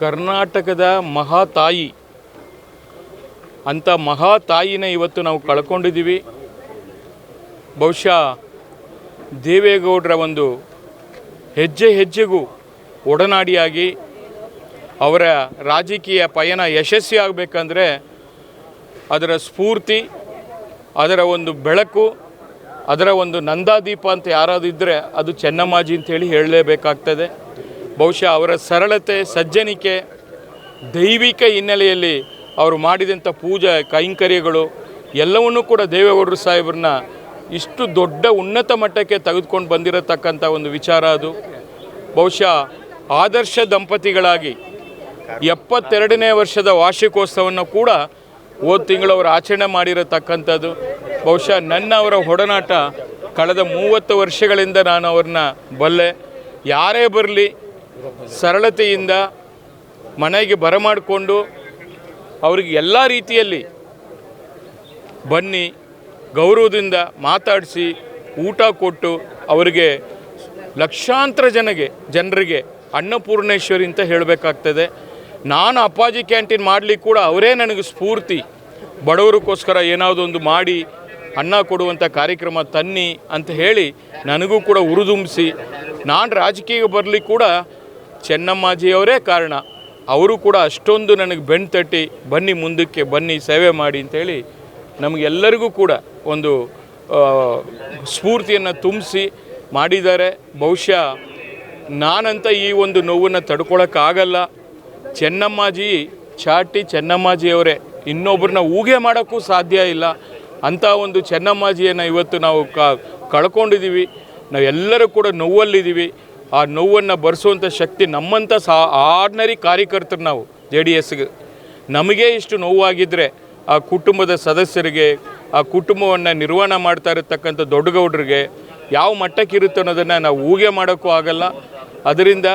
ಕರ್ನಾಟಕದ ಮಹಾತಾಯಿ ಅಂಥ ಮಹಾತಾಯಿನ ಇವತ್ತು ನಾವು ಕಳ್ಕೊಂಡಿದ್ದೀವಿ. ಬಹುಶಃ ದೇವೇಗೌಡರ ಒಂದು ಹೆಜ್ಜೆ ಹೆಜ್ಜೆಗೂ ಒಡನಾಡಿಯಾಗಿ ಅವರ ರಾಜಕೀಯ ಪಯಣ ಯಶಸ್ವಿ ಆಗಬೇಕಂದ್ರೆ ಅದರ ಸ್ಫೂರ್ತಿ, ಅದರ ಒಂದು ಬೆಳಕು, ಅದರ ಒಂದು ನಂದಾದೀಪ ಅಂತ ಯಾರಾದರೂ ಇದ್ದರೆ ಅದು ಚೆನ್ನಮ್ಮಾಜಿ ಅಂತೇಳಿ ಹೇಳಲೇಬೇಕಾಗ್ತದೆ. ಬಹುಶಃ ಅವರ ಸರಳತೆ, ಸಜ್ಜನಿಕೆ, ದೈವಿಕ ಹಿನ್ನೆಲೆಯಲ್ಲಿ ಅವರು ಮಾಡಿದಂಥ ಪೂಜಾ ಕೈಂಕರ್ಯಗಳು ಎಲ್ಲವನ್ನೂ ಕೂಡ ದೇವೇಗೌಡರು ಸಾಹೇಬ್ರನ್ನ ಇಷ್ಟು ದೊಡ್ಡ ಉನ್ನತ ಮಟ್ಟಕ್ಕೆ ತೆಗೆದುಕೊಂಡು ಬಂದಿರತಕ್ಕಂಥ ಒಂದು ವಿಚಾರ ಅದು. ಬಹುಶಃ ಆದರ್ಶ ದಂಪತಿಗಳಾಗಿ 72ನೇ ವರ್ಷದ ವಾರ್ಷಿಕೋತ್ಸವವನ್ನು ಕೂಡ ಹೋದ ತಿಂಗಳು ಅವರು ಆಚರಣೆ ಮಾಡಿರತಕ್ಕಂಥದ್ದು. ಬಹುಶಃ ನನ್ನ ಅವರ ಒಡನಾಟ ಕಳೆದ 30 ವರ್ಷಗಳಿಂದ ನಾನು ಅವ್ರನ್ನ ಬಲ್ಲೆ. ಯಾರೇ ಬರಲಿ ಸರಳತೆಯಿಂದ ಮನೆಗೆ ಬರಮಾಡಿಕೊಂಡು ಅವ್ರಿಗೆ ಎಲ್ಲ ರೀತಿಯಲ್ಲಿ ಬನ್ನಿ ಗೌರವದಿಂದ ಮಾತಾಡಿಸಿ ಊಟ ಕೊಟ್ಟು ಅವರಿಗೆ ಲಕ್ಷಾಂತರ ಜನರಿಗೆ ಅನ್ನಪೂರ್ಣೇಶ್ವರಿ ಅಂತ ಹೇಳಬೇಕಾಗ್ತದೆ. ನಾನು ಅಪ್ಪಾಜಿ ಕ್ಯಾಂಟೀನ್ ಮಾಡಲಿಕ್ಕೆ ಕೂಡ ಅವರೇ ನನಗೆ ಸ್ಫೂರ್ತಿ. ಬಡವರಿಗೋಸ್ಕರ ಏನಾವುದೊಂದು ಮಾಡಿ ಅನ್ನ ಕೊಡುವಂಥ ಕಾರ್ಯಕ್ರಮ ತನ್ನಿ ಅಂತ ಹೇಳಿ ನನಗೂ ಕೂಡ ಉರಿದುಂಬಿಸಿ ನಾನು ರಾಜಕೀಯ ಬರಲಿ ಕೂಡ ಚೆನ್ನಮ್ಮಾಜಿಯವರೇ ಕಾರಣ. ಅವರು ಕೂಡ ಅಷ್ಟೊಂದು ನನಗೆ ಬೆನ್ನು ತಟ್ಟಿ ಬನ್ನಿ ಮುಂದಕ್ಕೆ ಬನ್ನಿ ಸೇವೆ ಮಾಡಿ ಅಂಥೇಳಿ ನಮಗೆಲ್ಲರಿಗೂ ಕೂಡ ಒಂದು ಸ್ಫೂರ್ತಿಯನ್ನು ತುಂಬಿಸಿ ಮಾಡಿದ್ದಾರೆ. ಬಹುಶಃ ನಾನಂತ ಈ ಒಂದು ನೋವನ್ನು ತಡ್ಕೊಳಕ್ಕಾಗಲ್ಲ. ಚೆನ್ನಮ್ಮಾಜಿ ಚಾಟಿ ಚೆನ್ನಮ್ಮಾಜಿಯವರೇ, ಇನ್ನೊಬ್ಬರನ್ನ ಊಹೆ ಮಾಡೋಕ್ಕೂ ಸಾಧ್ಯ ಇಲ್ಲ. ಅಂಥ ಒಂದು ಚೆನ್ನಮ್ಮಾಜಿಯನ್ನು ಇವತ್ತು ನಾವು ಕಳ್ಕೊಂಡಿದ್ದೀವಿ. ನಾವೆಲ್ಲರೂ ಕೂಡ ನೋವಲ್ಲಿದ್ದೀವಿ. ಆ ನೋವನ್ನು ಭರಿಸುವಂಥ ಶಕ್ತಿ ನಮ್ಮಂಥ ಆರ್ಡಿನರಿ ಕಾರ್ಯಕರ್ತರು ನಾವು JDSಗೆ ನಮಗೇ ಇಷ್ಟು ನೋವಾಗಿದ್ದರೆ ಆ ಕುಟುಂಬದ ಸದಸ್ಯರಿಗೆ, ಆ ಕುಟುಂಬವನ್ನು ನಿರ್ವಹಣೆ ಮಾಡ್ತಾ ಇರತಕ್ಕಂಥ ದೊಡ್ಡಗೌಡರಿಗೆ ಯಾವ ಮಟ್ಟಕ್ಕೆ ಇರುತ್ತೆ ಅನ್ನೋದನ್ನು ನಾವು ಊಹೆ ಮಾಡೋಕ್ಕೂ ಆಗಲ್ಲ. ಅದರಿಂದ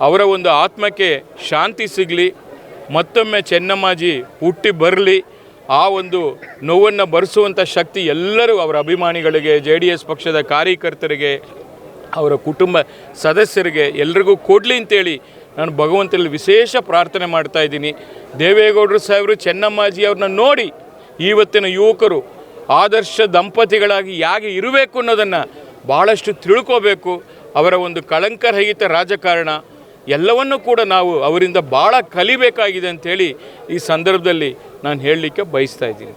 ಅವರ ಒಂದು ಆತ್ಮಕ್ಕೆ ಶಾಂತಿ ಸಿಗಲಿ, ಮತ್ತೊಮ್ಮೆ ಚೆನ್ನಮ್ಮಾಜಿ ಹುಟ್ಟಿ ಬರಲಿ. ಆ ಒಂದು ನೋವನ್ನು ಭರಿಸುವಂಥ ಶಕ್ತಿ ಎಲ್ಲರೂ ಅವರ ಅಭಿಮಾನಿಗಳಿಗೆ, JDS ಪಕ್ಷದ ಕಾರ್ಯಕರ್ತರಿಗೆ, ಅವರ ಕುಟುಂಬ ಸದಸ್ಯರಿಗೆ ಎಲ್ರಿಗೂ ಕೊಡಲಿ ಅಂತೇಳಿ ನಾನು ಭಗವಂತನಲ್ಲಿ ವಿಶೇಷ ಪ್ರಾರ್ಥನೆ ಮಾಡ್ತಾಯಿದ್ದೀನಿ. ದೇವೇಗೌಡರು ಸಾಹೇಬರು ಚೆನ್ನಮ್ಮಾಜಿ ಅವ್ರನ್ನ ನೋಡಿ ಇವತ್ತಿನ ಯುವಕರು ಆದರ್ಶ ದಂಪತಿಗಳಾಗಿ ಹೇಗೆ ಇರಬೇಕು ಅನ್ನೋದನ್ನು ಭಾಳಷ್ಟು ತಿಳ್ಕೋಬೇಕು. ಅವರ ಒಂದು ಕಳಂಕರಹಿತ ರಾಜಕಾರಣ ಎಲ್ಲವನ್ನೂ ಕೂಡ ನಾವು ಅವರಿಂದ ಭಾಳ ಕಲಿಬೇಕಾಗಿದೆ ಅಂಥೇಳಿ ಈ ಸಂದರ್ಭದಲ್ಲಿ ನಾನು ಹೇಳಲಿಕ್ಕೆ ಬಯಸ್ತಾ ಇದ್ದೀನಿ.